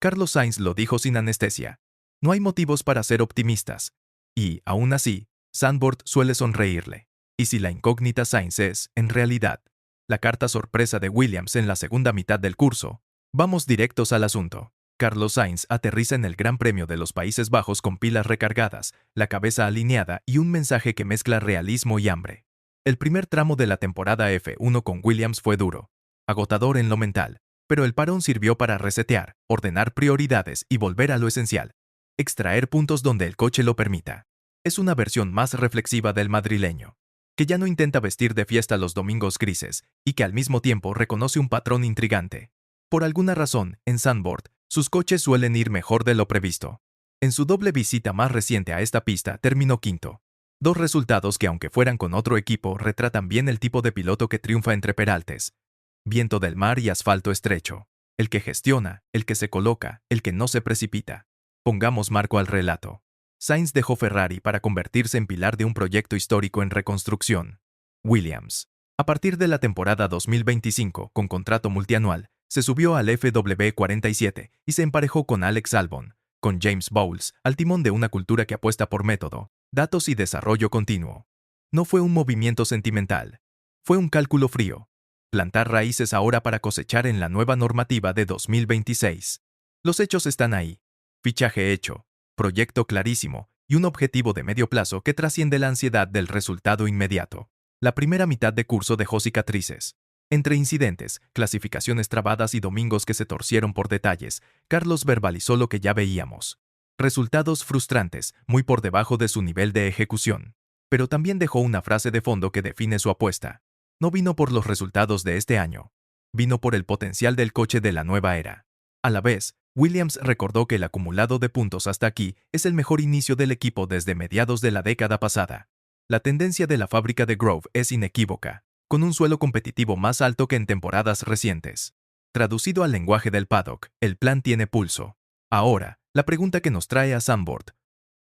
Carlos Sainz lo dijo sin anestesia. No hay motivos para ser optimistas. Y, aún así, Zandvoort suele sonreírle. Y si la incógnita Sainz es, en realidad, la carta sorpresa de Williams en la segunda mitad del curso, vamos directos al asunto. Carlos Sainz aterriza en el Gran Premio de los Países Bajos con pilas recargadas, la cabeza alineada y un mensaje que mezcla realismo y hambre. El primer tramo de la temporada F1 con Williams fue duro, agotador en lo mental, pero el parón sirvió para resetear, ordenar prioridades y volver a lo esencial, extraer puntos donde el coche lo permita. Es una versión más reflexiva del madrileño, que ya no intenta vestir de fiesta los domingos grises y que al mismo tiempo reconoce un patrón intrigante. Por alguna razón, en Zandvoort, sus coches suelen ir mejor de lo previsto. En su doble visita más reciente a esta pista terminó quinto. Dos resultados que, aunque fueran con otro equipo, retratan bien el tipo de piloto que triunfa entre peraltes. Viento del mar y asfalto estrecho. El que gestiona, el que se coloca, el que no se precipita. Pongamos marco al relato. Sainz dejó Ferrari para convertirse en pilar de un proyecto histórico en reconstrucción. Williams. A partir de la temporada 2025, con contrato multianual, se subió al FW47 y se emparejó con Alex Albon, con James Bowles, al timón de una cultura que apuesta por método, datos y desarrollo continuo. No fue un movimiento sentimental. Fue un cálculo frío. Plantar raíces ahora para cosechar en la nueva normativa de 2026. Los hechos están ahí. Fichaje hecho, proyecto clarísimo y un objetivo de medio plazo que trasciende la ansiedad del resultado inmediato. La primera mitad de curso dejó cicatrices. Entre incidentes, clasificaciones trabadas y domingos que se torcieron por detalles, Carlos verbalizó lo que ya veíamos. Resultados frustrantes, muy por debajo de su nivel de ejecución. Pero también dejó una frase de fondo que define su apuesta. No vino por los resultados de este año. Vino por el potencial del coche de la nueva era. A la vez, Williams recordó que el acumulado de puntos hasta aquí es el mejor inicio del equipo desde mediados de la década pasada. La tendencia de la fábrica de Grove es inequívoca, con un suelo competitivo más alto que en temporadas recientes. Traducido al lenguaje del paddock, el plan tiene pulso. Ahora, la pregunta que nos trae a Zandvoort.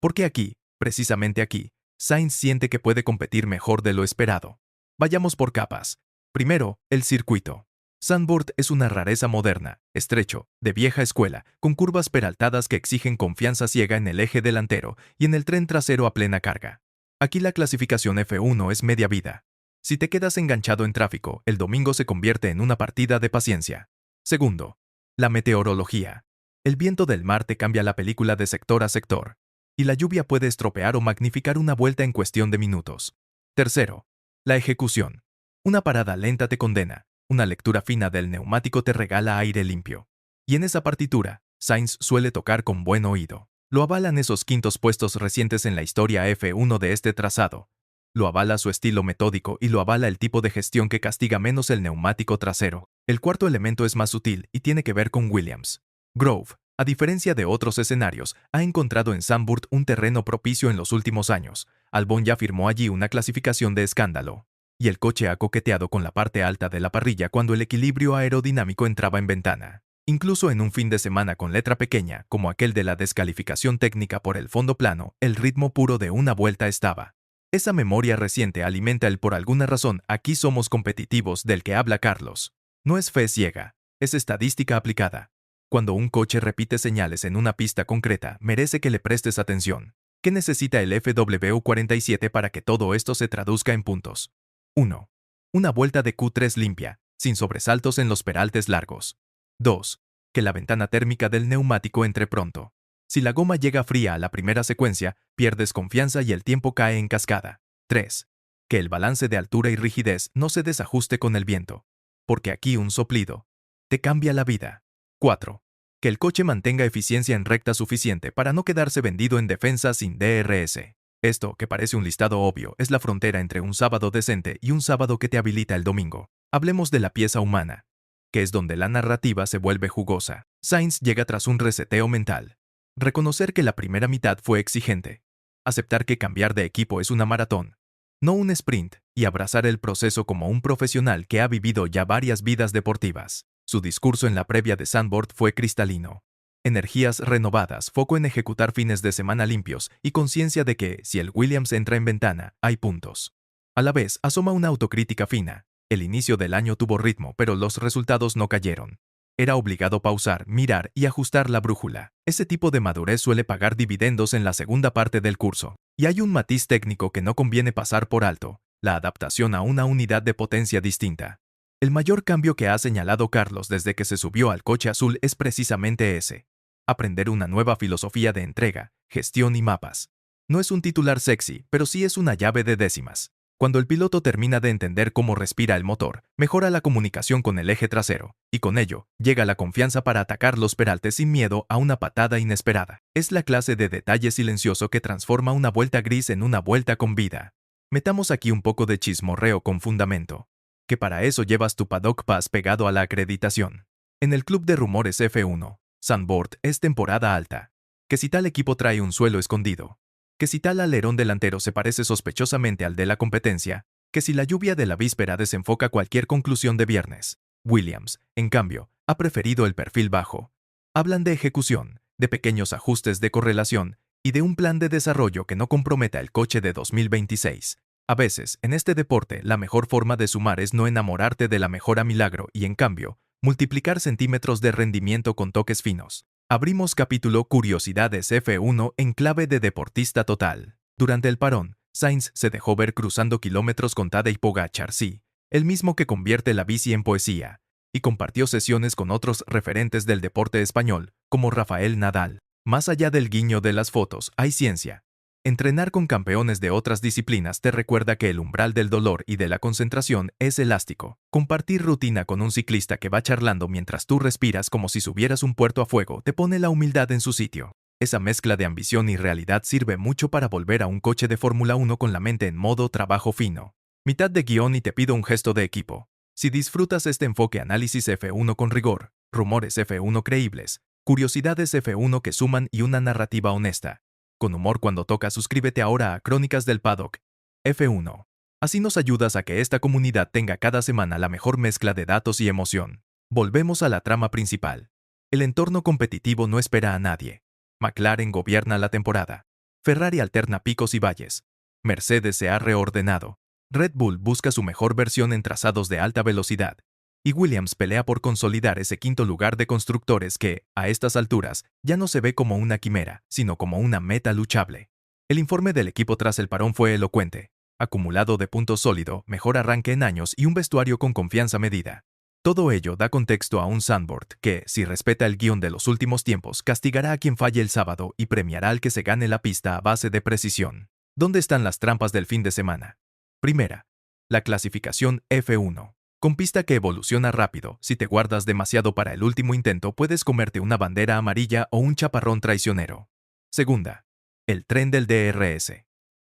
¿Por qué aquí, precisamente aquí, Sainz siente que puede competir mejor de lo esperado? Vayamos por capas. Primero, el circuito. Zandvoort es una rareza moderna, estrecho, de vieja escuela, con curvas peraltadas que exigen confianza ciega en el eje delantero y en el tren trasero a plena carga. Aquí la clasificación F1 es media vida. Si te quedas enganchado en tráfico, el domingo se convierte en una partida de paciencia. Segundo, la meteorología. El viento del mar te cambia la película de sector a sector, y la lluvia puede estropear o magnificar una vuelta en cuestión de minutos. Tercero, la ejecución. Una parada lenta te condena, una lectura fina del neumático te regala aire limpio. Y en esa partitura, Sainz suele tocar con buen oído. Lo avalan esos quintos puestos recientes en la historia F1 de este trazado. Lo avala su estilo metódico y lo avala el tipo de gestión que castiga menos el neumático trasero. El cuarto elemento es más sutil y tiene que ver con Williams. Grove, a diferencia de otros escenarios, ha encontrado en Zandvoort un terreno propicio en los últimos años. Albon ya firmó allí una clasificación de escándalo. Y el coche ha coqueteado con la parte alta de la parrilla cuando el equilibrio aerodinámico entraba en ventana. Incluso en un fin de semana con letra pequeña, como aquel de la descalificación técnica por el fondo plano, el ritmo puro de una vuelta estaba. Esa memoria reciente alimenta el por alguna razón aquí somos competitivos del que habla Carlos. No es fe ciega, es estadística aplicada. Cuando un coche repite señales en una pista concreta, merece que le prestes atención. ¿Qué necesita el FW47 para que todo esto se traduzca en puntos? 1. Una vuelta de Q3 limpia, sin sobresaltos en los peraltes largos. 2. Que la ventana térmica del neumático entre pronto. Si la goma llega fría a la primera secuencia, pierdes confianza y el tiempo cae en cascada. 3. Que el balance de altura y rigidez no se desajuste con el viento. Porque aquí un soplido te cambia la vida. 4. Que el coche mantenga eficiencia en recta suficiente para no quedarse vendido en defensa sin DRS. Esto, que parece un listado obvio, es la frontera entre un sábado decente y un sábado que te habilita el domingo. Hablemos de la pieza humana, que es donde la narrativa se vuelve jugosa. Sainz llega tras un reseteo mental. Reconocer que la primera mitad fue exigente. Aceptar que cambiar de equipo es una maratón, no un sprint, y abrazar el proceso como un profesional que ha vivido ya varias vidas deportivas. Su discurso en la previa de Zandvoort fue cristalino. Energías renovadas, foco en ejecutar fines de semana limpios y conciencia de que, si el Williams entra en ventana, hay puntos. A la vez, asoma una autocrítica fina. El inicio del año tuvo ritmo, pero los resultados no cayeron. Era obligado pausar, mirar y ajustar la brújula. Ese tipo de madurez suele pagar dividendos en la segunda parte del curso. Y hay un matiz técnico que no conviene pasar por alto: la adaptación a una unidad de potencia distinta. El mayor cambio que ha señalado Carlos desde que se subió al coche azul es precisamente ese: aprender una nueva filosofía de entrega, gestión y mapas. No es un titular sexy, pero sí es una llave de décimas. Cuando el piloto termina de entender cómo respira el motor, mejora la comunicación con el eje trasero, y con ello, llega la confianza para atacar los peraltes sin miedo a una patada inesperada. Es la clase de detalle silencioso que transforma una vuelta gris en una vuelta con vida. Metamos aquí un poco de chismorreo con fundamento, que para eso llevas tu Paddock Pass pegado a la acreditación. En el club de rumores F1, Zandvoort es temporada alta. Que si tal equipo trae un suelo escondido, que si tal alerón delantero se parece sospechosamente al de la competencia, que si la lluvia de la víspera desenfoca cualquier conclusión de viernes. Williams, en cambio, ha preferido el perfil bajo. Hablan de ejecución, de pequeños ajustes de correlación y de un plan de desarrollo que no comprometa el coche de 2026. A veces, en este deporte, la mejor forma de sumar es no enamorarte de la mejora milagro y, en cambio, multiplicar centímetros de rendimiento con toques finos. Abrimos capítulo Curiosidades F1 en clave de deportista total. Durante el parón, Sainz se dejó ver cruzando kilómetros con Tadej Pogačar, sí, el mismo que convierte la bici en poesía, y compartió sesiones con otros referentes del deporte español, como Rafael Nadal. Más allá del guiño de las fotos, hay ciencia. Entrenar con campeones de otras disciplinas te recuerda que el umbral del dolor y de la concentración es elástico. Compartir rutina con un ciclista que va charlando mientras tú respiras como si subieras un puerto a fuego te pone la humildad en su sitio. Esa mezcla de ambición y realidad sirve mucho para volver a un coche de Fórmula 1 con la mente en modo trabajo fino. Mitad de guión y te pido un gesto de equipo. Si disfrutas este enfoque análisis F1 con rigor, rumores F1 creíbles, curiosidades F1 que suman y una narrativa honesta, con humor cuando toca, suscríbete ahora a Crónicas del Paddock F1. Así nos ayudas a que esta comunidad tenga cada semana la mejor mezcla de datos y emoción. Volvemos a la trama principal. El entorno competitivo no espera a nadie. McLaren gobierna la temporada. Ferrari alterna picos y valles. Mercedes se ha reordenado. Red Bull busca su mejor versión en trazados de alta velocidad. Y Williams pelea por consolidar ese quinto lugar de constructores que, a estas alturas, ya no se ve como una quimera, sino como una meta luchable. El informe del equipo tras el parón fue elocuente: acumulado de puntos sólido, mejor arranque en años y un vestuario con confianza medida. Todo ello da contexto a un Zandvoort que, si respeta el guión de los últimos tiempos, castigará a quien falle el sábado y premiará al que se gane la pista a base de precisión. ¿Dónde están las trampas del fin de semana? Primera, la clasificación F1. Con pista que evoluciona rápido, si te guardas demasiado para el último intento puedes comerte una bandera amarilla o un chaparrón traicionero. Segunda, el tren del DRS.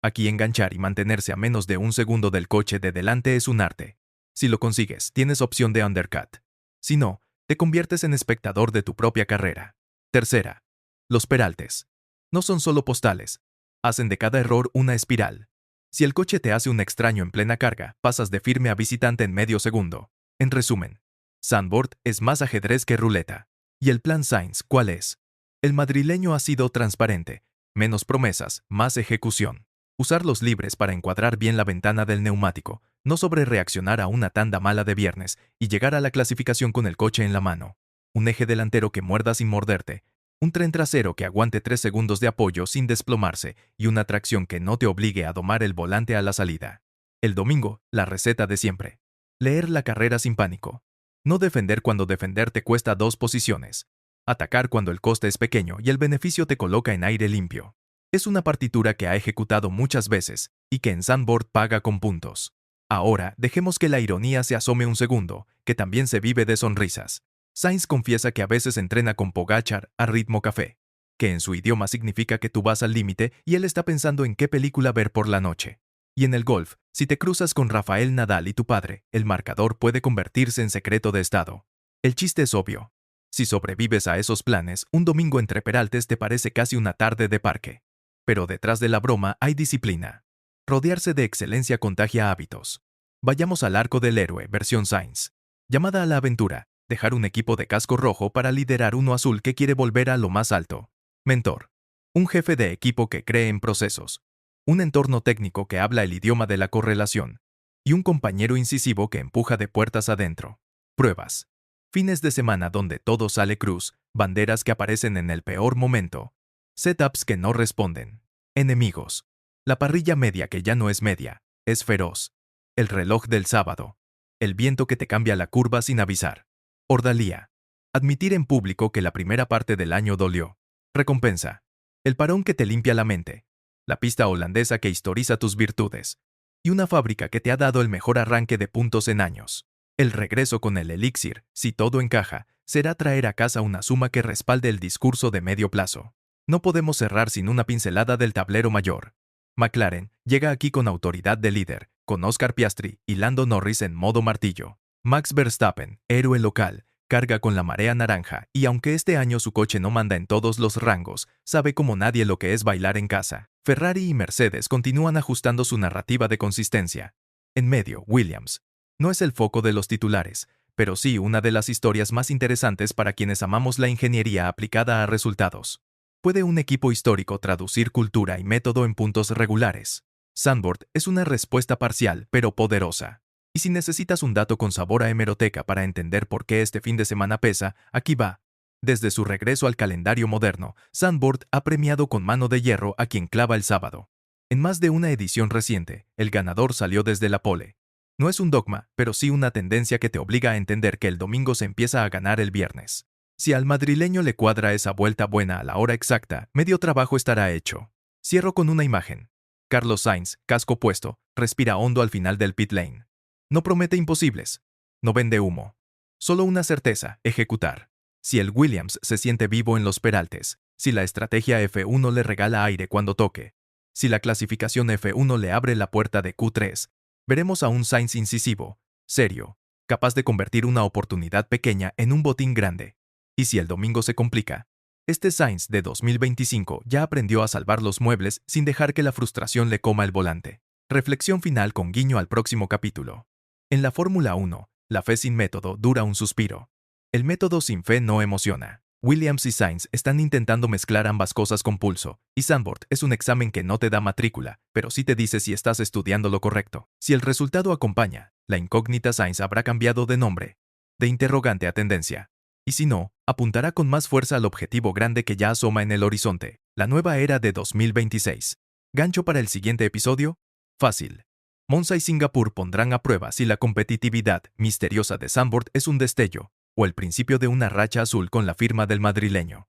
Aquí enganchar y mantenerse a menos de un segundo del coche de delante es un arte. Si lo consigues, tienes opción de undercut. Si no, te conviertes en espectador de tu propia carrera. Tercera, los peraltes. No son solo postales, hacen de cada error una espiral. Si el coche te hace un extraño en plena carga, pasas de firme a visitante en medio segundo. En resumen, Zandvoort es más ajedrez que ruleta. ¿Y el plan Sainz cuál es? El madrileño ha sido transparente: menos promesas, más ejecución. Usar los libres para encuadrar bien la ventana del neumático, no sobrereaccionar a una tanda mala de viernes y llegar a la clasificación con el coche en la mano. Un eje delantero que muerda sin morderte, un tren trasero que aguante 3 segundos de apoyo sin desplomarse y una tracción que no te obligue a domar el volante a la salida. El domingo, la receta de siempre. Leer la carrera sin pánico. No defender cuando defender te cuesta 2 posiciones. Atacar cuando el coste es pequeño y el beneficio te coloca en aire limpio. Es una partitura que ha ejecutado muchas veces y que en Zandvoort paga con puntos. Ahora, dejemos que la ironía se asome un segundo, que también se vive de sonrisas. Sainz confiesa que a veces entrena con Pogačar a ritmo café, que en su idioma significa que tú vas al límite y él está pensando en qué película ver por la noche. Y en el golf, si te cruzas con Rafael Nadal y tu padre, el marcador puede convertirse en secreto de estado. El chiste es obvio. Si sobrevives a esos planes, un domingo entre peraltes te parece casi una tarde de parque. Pero detrás de la broma hay disciplina. Rodearse de excelencia contagia hábitos. Vayamos al arco del héroe, versión Sainz. Llamada a la aventura: dejar un equipo de casco rojo para liderar uno azul que quiere volver a lo más alto. Mentor. Un jefe de equipo que cree en procesos. Un entorno técnico que habla el idioma de la correlación. Y un compañero incisivo que empuja de puertas adentro. Pruebas. Fines de semana donde todo sale cruz, banderas que aparecen en el peor momento, setups que no responden, enemigos. La parrilla media que ya no es media, es feroz. El reloj del sábado. El viento que te cambia la curva sin avisar. Ordalía. Admitir en público que la primera parte del año dolió. Recompensa. El parón que te limpia la mente. La pista holandesa que historiza tus virtudes. Y una fábrica que te ha dado el mejor arranque de puntos en años. El regreso con el elixir, si todo encaja, será traer a casa una suma que respalde el discurso de medio plazo. No podemos cerrar sin una pincelada del tablero mayor. McLaren llega aquí con autoridad de líder, con Oscar Piastri y Lando Norris en modo martillo. Max Verstappen, héroe local, carga con la marea naranja y aunque este año su coche no manda en todos los rangos, sabe como nadie lo que es bailar en casa. Ferrari y Mercedes continúan ajustando su narrativa de consistencia. En medio, Williams. No es el foco de los titulares, pero sí una de las historias más interesantes para quienes amamos la ingeniería aplicada a resultados. ¿Puede un equipo histórico traducir cultura y método en puntos regulares? Zandvoort es una respuesta parcial, pero poderosa. Y si necesitas un dato con sabor a hemeroteca para entender por qué este fin de semana pesa, aquí va. Desde su regreso al calendario moderno, Zandvoort ha premiado con mano de hierro a quien clava el sábado. En más de una edición reciente, el ganador salió desde la pole. No es un dogma, pero sí una tendencia que te obliga a entender que el domingo se empieza a ganar el viernes. Si al madrileño le cuadra esa vuelta buena a la hora exacta, medio trabajo estará hecho. Cierro con una imagen. Carlos Sainz, casco puesto, respira hondo al final del pit lane. No promete imposibles. No vende humo. Solo una certeza, ejecutar. Si el Williams se siente vivo en los peraltes, si la estrategia F1 le regala aire cuando toque, si la clasificación F1 le abre la puerta de Q3, veremos a un Sainz incisivo, serio, capaz de convertir una oportunidad pequeña en un botín grande. Y si el domingo se complica, este Sainz de 2025 ya aprendió a salvar los muebles sin dejar que la frustración le coma el volante. Reflexión final con guiño al próximo capítulo. En la Fórmula 1, la fe sin método dura un suspiro. El método sin fe no emociona. Williams y Sainz están intentando mezclar ambas cosas con pulso, y Zandvoort es un examen que no te da matrícula, pero sí te dice si estás estudiando lo correcto. Si el resultado acompaña, la incógnita Sainz habrá cambiado de nombre, de interrogante a tendencia. Y si no, apuntará con más fuerza al objetivo grande que ya asoma en el horizonte, la nueva era de 2026. ¿Gancho para el siguiente episodio? Fácil. Monza y Singapur pondrán a prueba si la competitividad misteriosa de Zandvoort es un destello, o el principio de una racha azul con la firma del madrileño.